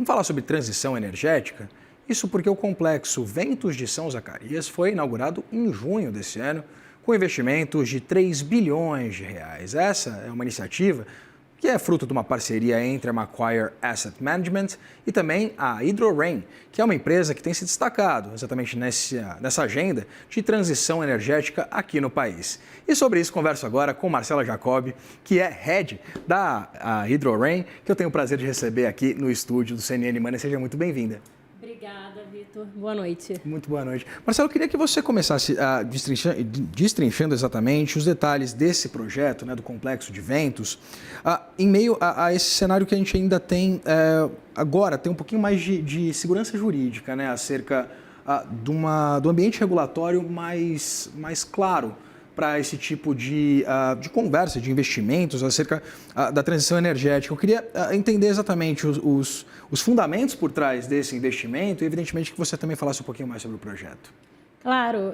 Vamos falar sobre transição energética? Isso porque o complexo Ventos de São Zacarias foi inaugurado em junho desse ano, com investimentos de 3 bilhões de reais. Essa é uma iniciativa que é fruto de uma parceria entre a Macquarie Asset Management e também a Hydrorain, que é uma empresa que tem se destacado exatamente nessa agenda de transição energética aqui no país. E sobre isso converso agora com Marcela Jacobi, que é head da Hydrorain, que eu tenho o prazer de receber aqui no estúdio do CNN Money. Seja muito bem-vinda. Obrigada, Vitor. Boa noite. Muito boa noite. Marcelo, eu queria que você começasse destrinchando exatamente os detalhes desse projeto, né, do Complexo de Ventos, em meio a esse cenário que a gente ainda tem agora, tem um pouquinho mais de segurança jurídica, né, acerca do ambiente regulatório mais claro para esse tipo de conversa, de investimentos acerca da transição energética. Eu queria entender exatamente os fundamentos por trás desse investimento e, evidentemente, que você também falasse um pouquinho mais sobre o projeto. Claro,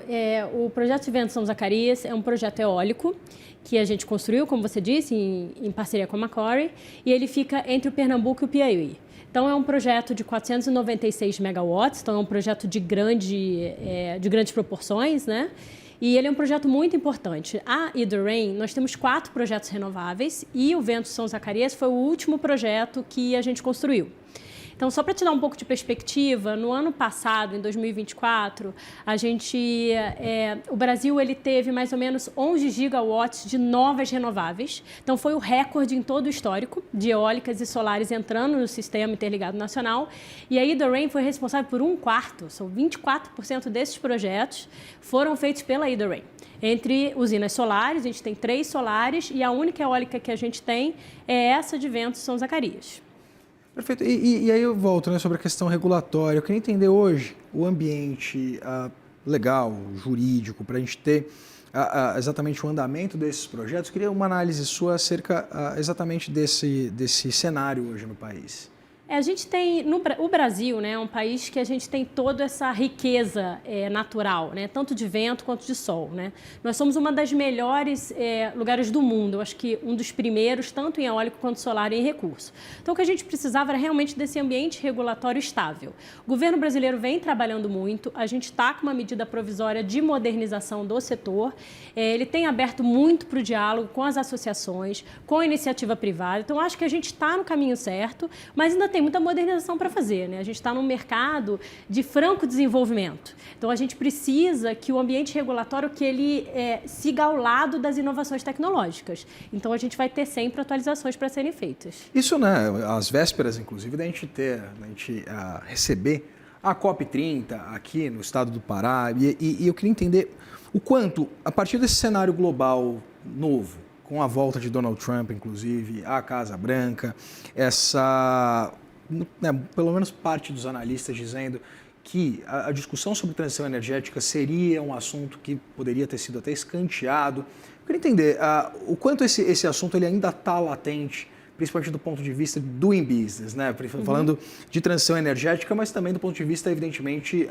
o projeto de Ventos São Zacarias é um projeto eólico que a gente construiu, como você disse, em parceria com a Macquarie, e ele fica entre o Pernambuco e o Piauí. Então, é um projeto de 496 megawatts, então é um projeto de grandes proporções, né? E ele é um projeto muito importante. A Hydrorain, nós temos 4 projetos renováveis e o Ventos São Zacarias foi o último projeto que a gente construiu. Então, só para te dar um pouco de perspectiva, no ano passado, em 2024, o Brasil ele teve mais ou menos 11 gigawatts de novas renováveis. Então, foi o recorde em todo o histórico de eólicas e solares entrando no Sistema Interligado Nacional. E a Hydrorain foi responsável por 1/4, são 24% desses projetos foram feitos pela Hydrorain. Entre usinas solares, a gente tem 3 solares e a única eólica que a gente tem é essa de Ventos São Zacarias. Perfeito. E aí eu volto, né, sobre a questão regulatória. Eu queria entender hoje o ambiente legal, jurídico, para a gente ter exatamente o andamento desses projetos. Eu queria uma análise sua acerca exatamente desse cenário hoje no país. A gente tem, o Brasil, né, é um país que a gente tem toda essa riqueza natural, né, tanto de vento quanto de sol, né. Nós somos uma das melhores lugares do mundo, eu acho que um dos primeiros, tanto em eólico quanto solar e em recurso. Então, o que a gente precisava era realmente desse ambiente regulatório estável. O governo brasileiro vem trabalhando muito, a gente está com uma medida provisória de modernização do setor, ele tem aberto muito para o diálogo com as associações, com a iniciativa privada, então acho que a gente está no caminho certo, mas ainda tem muita modernização para fazer, né? A gente está num mercado de franco desenvolvimento. Então, a gente precisa que o ambiente regulatório que ele siga ao lado das inovações tecnológicas. Então, a gente vai ter sempre atualizações para serem feitas. Isso, né? Às vésperas, inclusive, da gente receber a COP30 aqui no estado do Pará. E eu queria entender o quanto, a partir desse cenário global novo, com a volta de Donald Trump, inclusive, à Casa Branca, pelo menos parte dos analistas dizendo que a discussão sobre transição energética seria um assunto que poderia ter sido até escanteado. Eu queria entender o quanto esse assunto ele ainda está latente, principalmente do ponto de vista do doing business, né? Falando de transição energética, mas também do ponto de vista, evidentemente,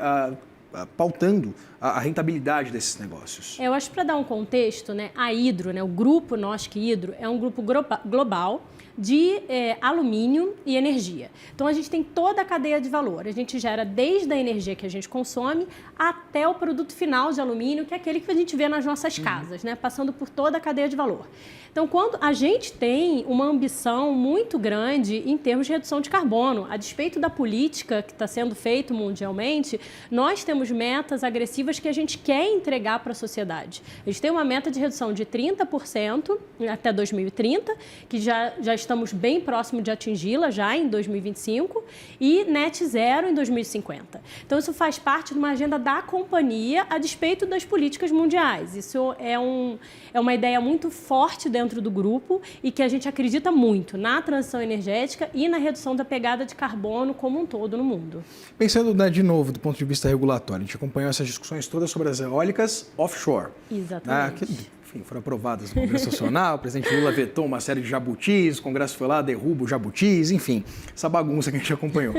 pautando a rentabilidade desses negócios. Eu acho que para dar um contexto, né, a Hydro, né, o grupo Norsk Hydro, é um grupo global de alumínio e energia. Então, a gente tem toda a cadeia de valor. A gente gera desde a energia que a gente consome até o produto final de alumínio, que é aquele que a gente vê nas nossas casas, né? Passando por toda a cadeia de valor. Então, quando a gente tem uma ambição muito grande em termos de redução de carbono, a despeito da política que está sendo feita mundialmente, nós temos metas agressivas que a gente quer entregar para a sociedade. A gente tem uma meta de redução de 30% até 2030, que já estamos bem próximo de atingi-la já em 2025 e net zero em 2050. Então, isso faz parte de uma agenda da companhia a despeito das políticas mundiais. Isso é uma ideia muito forte dentro do grupo e que a gente acredita muito na transição energética e na redução da pegada de carbono como um todo no mundo. Pensando, né, de novo, do ponto de vista regulatório, a gente acompanhou essas discussões todas sobre as eólicas offshore. Exatamente. Enfim, foram aprovadas no Congresso Nacional, o presidente Lula vetou uma série de jabutis, o Congresso foi lá, derruba os jabutis, enfim, essa bagunça que a gente acompanhou.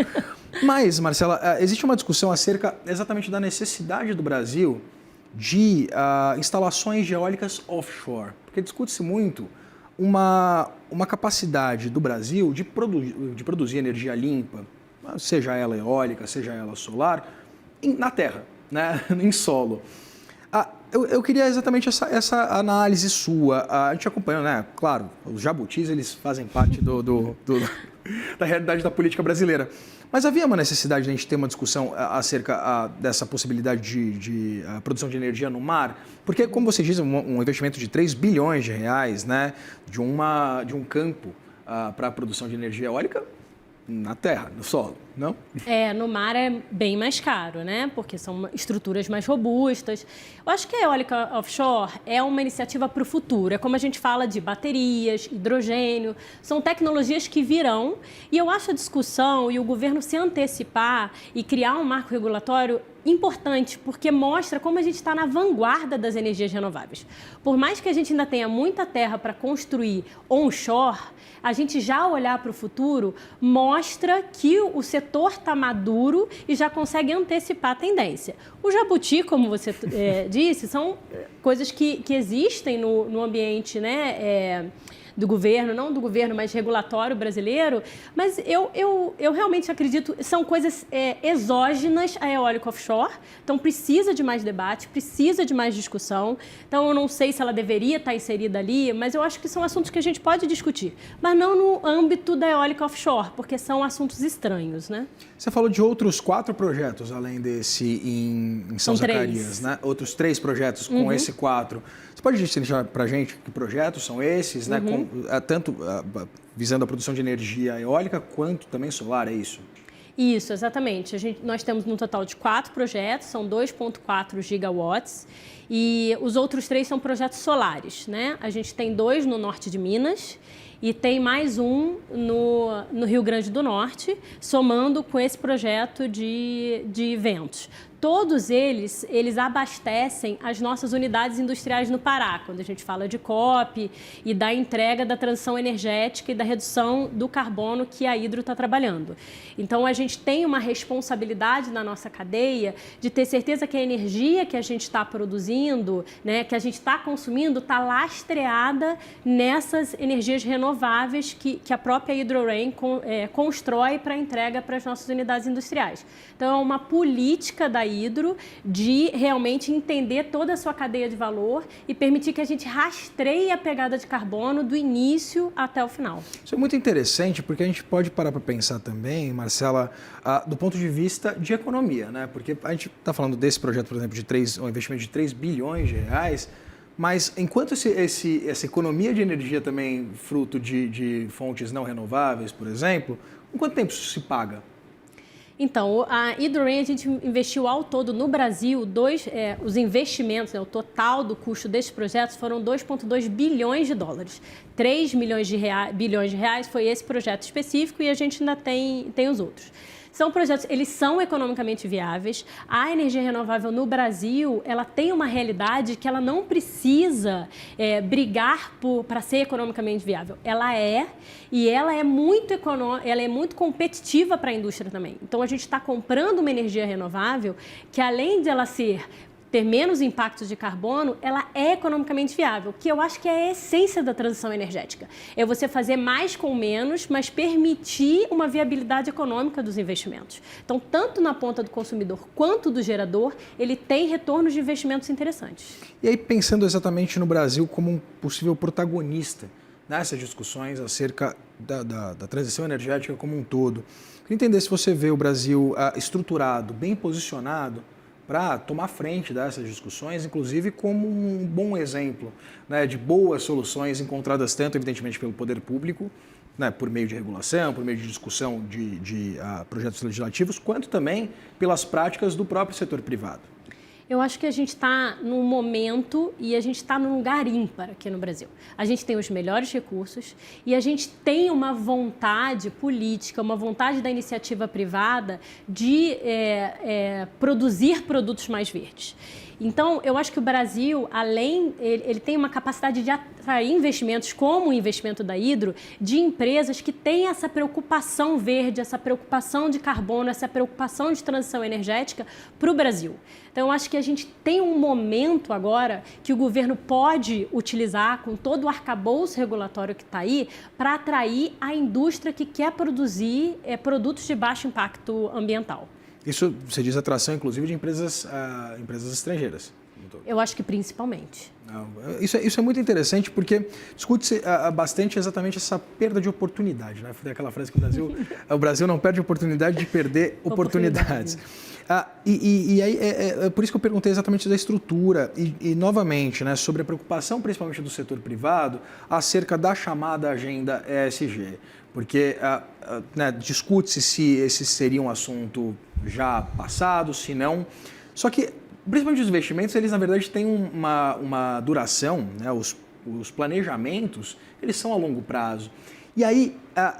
Mas, Marcela, existe uma discussão acerca exatamente da necessidade do Brasil de instalações de eólicas offshore, porque discute-se muito uma capacidade do Brasil de produzir energia limpa, seja ela eólica, seja ela solar, na terra, né? Em solo. Eu queria exatamente essa análise sua. A gente acompanha, né? Claro, os jabutis eles fazem parte da realidade da política brasileira. Mas havia uma necessidade de a gente ter uma discussão acerca dessa possibilidade de produção de energia no mar? Porque, como você diz, um investimento de 3 bilhões de reais, né, de um campo para a produção de energia eólica na terra, no solo, não? No mar é bem mais caro, né? Porque são estruturas mais robustas. Eu acho que a eólica offshore é uma iniciativa para o futuro. É como a gente fala de baterias, hidrogênio, são tecnologias que virão. E eu acho a discussão e o governo se antecipar e criar um marco regulatório importante, porque mostra como a gente está na vanguarda das energias renováveis. Por mais que a gente ainda tenha muita terra para construir onshore, a gente já olhar para o futuro mostra que o setor está maduro e já consegue antecipar a tendência. O jabuti, como você disse, são coisas que existem no ambiente, né, do governo, não do governo, mas regulatório brasileiro, mas eu realmente acredito, são coisas exógenas à eólica offshore, então precisa de mais debate, precisa de mais discussão, então eu não sei se ela deveria estar inserida ali, mas eu acho que são assuntos que a gente pode discutir, mas não no âmbito da eólica offshore, porque são assuntos estranhos, né? Você falou de outros 4 projetos, além desse em São Zacarias, né? Outros 3 projetos com esse 4. Você pode dizer para a gente que projetos são esses, né? Tanto visando a produção de energia eólica quanto também solar, é isso? Isso, exatamente. Nós temos um total de 4 projetos, são 2,4 gigawatts, e os outros 3 são projetos solares, né? A gente tem 2 no norte de Minas e tem mais um no Rio Grande do Norte, somando com esse projeto de ventos. Todos eles abastecem as nossas unidades industriais no Pará, quando a gente fala de COP e da entrega da transição energética e da redução do carbono que a Hidro está trabalhando. Então, a gente tem uma responsabilidade na nossa cadeia de ter certeza que a energia que a gente está produzindo, né, que a gente está consumindo, está lastreada nessas energias renováveis que a própria Hidrorain constrói para entrega para as nossas unidades industriais. Então, é uma política da Hidro de realmente entender toda a sua cadeia de valor e permitir que a gente rastreie a pegada de carbono do início até o final. Isso é muito interessante porque a gente pode parar para pensar também, Marcela, do ponto de vista de economia, né? Porque a gente está falando desse projeto, por exemplo, de um investimento de 3 bilhões de reais, mas enquanto essa economia de energia também fruto de fontes não renováveis, por exemplo, em quanto tempo isso se paga? Então, a Hidrorain, a gente investiu ao todo no Brasil, os investimentos, né, o total do custo desses projetos foram 2,2 bilhões de dólares. 3 bilhões de reais foi esse projeto específico e a gente ainda tem os outros. São projetos, eles são economicamente viáveis. A energia renovável no Brasil, ela tem uma realidade que ela não precisa brigar para ser economicamente viável. Ela é muito competitiva para a indústria também. Então, a gente está comprando uma energia renovável que, além de ela ter menos impactos de carbono, ela é economicamente viável, que eu acho que é a essência da transição energética. É você fazer mais com menos, mas permitir uma viabilidade econômica dos investimentos. Então, tanto na ponta do consumidor quanto do gerador, ele tem retornos de investimentos interessantes. E aí, pensando exatamente no Brasil como um possível protagonista nessas discussões acerca da transição energética como um todo, queria entender se você vê o Brasil estruturado, bem posicionado, para tomar frente dessas discussões, inclusive como um bom exemplo, né, de boas soluções encontradas tanto, evidentemente, pelo poder público, né, por meio de regulação, por meio de discussão de projetos legislativos, quanto também pelas práticas do próprio setor privado. Eu acho que a gente está num momento e a gente está num lugar ímpar aqui no Brasil. A gente tem os melhores recursos e a gente tem uma vontade política, uma vontade da iniciativa privada de produzir produtos mais verdes. Então, eu acho que o Brasil, ele tem uma capacidade de atrair investimentos, como o investimento da Hidro, de empresas que têm essa preocupação verde, essa preocupação de carbono, essa preocupação de transição energética para o Brasil. Então, eu acho que a gente tem um momento agora que o governo pode utilizar, com todo o arcabouço regulatório que está aí, para atrair a indústria que quer produzir produtos de baixo impacto ambiental. Isso você diz atração, inclusive, de empresas estrangeiras. Eu acho que principalmente. Isso é muito interessante porque discute-se bastante exatamente essa perda de oportunidade. Né? Foi aquela frase que o Brasil não perde oportunidade de perder oportunidades. E aí, é por isso que eu perguntei exatamente da estrutura e novamente, né, sobre a preocupação principalmente do setor privado acerca da chamada agenda ESG. Porque né, discute-se se esse seria um assunto já passado, se não. Só que, principalmente os investimentos, eles na verdade têm uma duração, né, os planejamentos, eles são a longo prazo. E aí,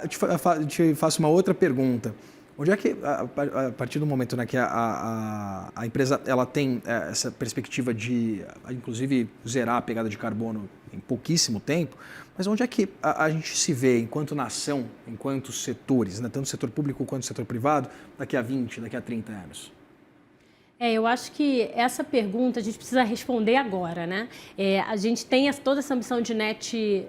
te faço uma outra pergunta. Onde é que, a partir do momento, né, que a empresa ela tem essa perspectiva de, inclusive, zerar a pegada de carbono em pouquíssimo tempo, mas onde é que a gente se vê enquanto nação, enquanto setores, né, tanto o setor público quanto o setor privado, daqui a 20, daqui a 30 anos? Eu acho que essa pergunta a gente precisa responder agora, né? A gente tem toda essa ambição de net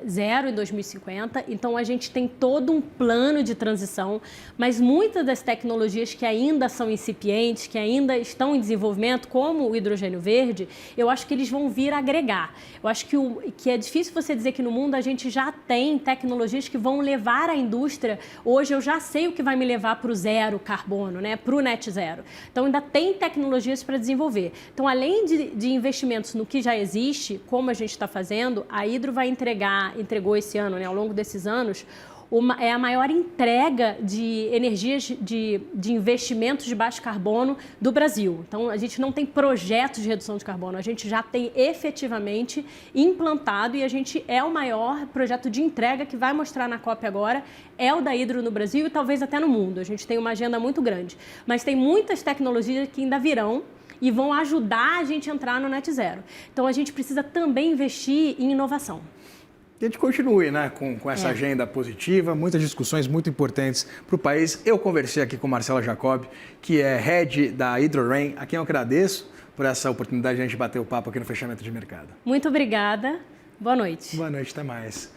zero em 2050, então a gente tem todo um plano de transição, mas muitas das tecnologias que ainda são incipientes, que ainda estão em desenvolvimento, como o hidrogênio verde, eu acho que eles vão vir agregar. Eu acho que é difícil você dizer que no mundo a gente já tem tecnologias que vão levar a indústria. Hoje eu já sei o que vai me levar para o zero carbono, né? Para o net zero. Então ainda tem tecnologias para desenvolver. Então, além de investimentos no que já existe, como a gente está fazendo, a Hidro entregou esse ano, né, ao longo desses anos, é a maior entrega de energias de investimentos de baixo carbono do Brasil. Então, a gente não tem projetos de redução de carbono, a gente já tem efetivamente implantado e a gente é o maior projeto de entrega que vai mostrar na COP agora, é o da Hidro no Brasil e talvez até no mundo. A gente tem uma agenda muito grande, mas tem muitas tecnologias que ainda virão e vão ajudar a gente a entrar no net zero. Então, a gente precisa também investir em inovação. Que a gente continue, né, com essa agenda positiva, muitas discussões muito importantes para o país. Eu conversei aqui com Marcela Jacob, que é head da Hidrorain, a quem eu agradeço por essa oportunidade de a gente bater o papo aqui no Fechamento de Mercado. Muito obrigada. Boa noite. Boa noite, até mais.